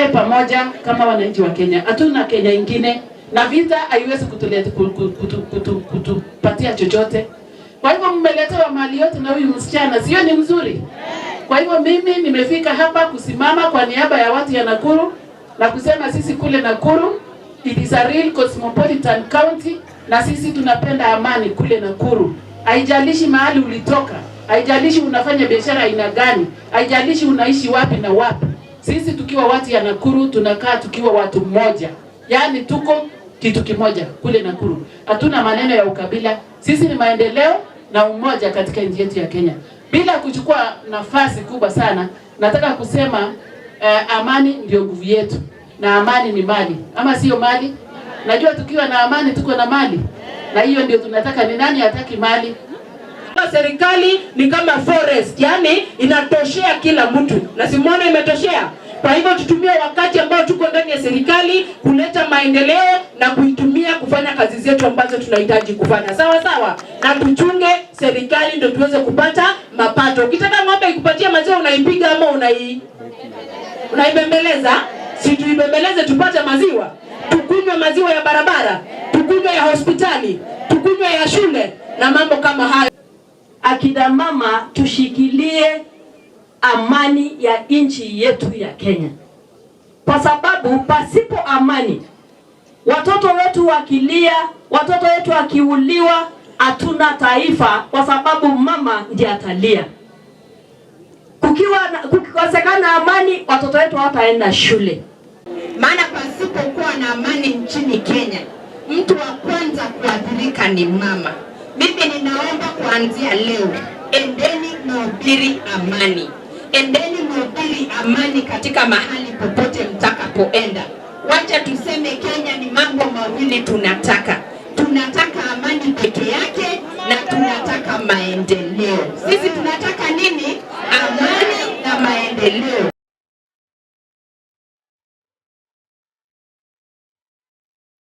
tukae pamoja kama wananchi wa Kenya. Hatuna Kenya ingine na vita haiwezi kutupatia chochote. Kwa hivyo mmeletewa mali yote na huyu msichana, sio ni mzuri? Kwa hivyo mimi nimefika hapa kusimama kwa niaba ya watu ya Nakuru na kusema sisi kule Nakuru it is a real cosmopolitan county na sisi tunapenda amani kule Nakuru. Haijalishi mahali ulitoka, haijalishi unafanya biashara aina gani, haijalishi unaishi wapi na wapi. Sisi tukiwa watu ya Nakuru tunakaa tukiwa watu mmoja. Yaani tuko kitu kimoja kule Nakuru. Hatuna maneno ya ukabila. Sisi ni maendeleo na umoja katika nchi yetu ya Kenya. Bila kuchukua nafasi kubwa sana, nataka kusema amani ndio nguvu yetu. Na amani ni mali. Ama sio mali? Najua tukiwa na amani tuko na mali. Na hiyo ndio tunataka. Ni nani hataki mali? Serikali ni kama forest, yani inatoshea kila mtu. Na simuona imetoshea. Kwa hivyo tutumie wakati ambao tuko ndani ya serikali kuleta maendeleo na kuitumia kufanya kazi zetu ambazo tunahitaji kufanya. Sawa sawa. Na tuchunge serikali ndio tuweze kupata mapato. Ukitaka ng'ombe ikupatie maziwa unaipiga ama unaibembeleza? Si tuibembeleze tupate maziwa. Tukunywe maziwa ya barabara, tukunywe ya hospitali, tukunywe ya shule na mambo kama hayo. Akina mama tushikilie amani ya nchi yetu ya Kenya. Kwa sababu pasipo amani, watoto wetu wakilia, watoto wetu wakiuliwa, hatuna taifa kwa sababu mama ndiye atalia. Kukikosekana amani, watoto wetu hawataenda shule. Maana pasipokuwa na amani nchini Kenya, mtu wa kwanza kuathirika ni mama. Mimi ninaomba kuanzia leo, endeni mhubiri amani. Endeni mhubiri amani katika mahali popote mtakapoenda. Wacha tuseme Kenya ni mambo mawili tunataka. Tunataka amani peke yake na tunataka maendeleo. Sisi tunataka nini? Amani na maendeleo.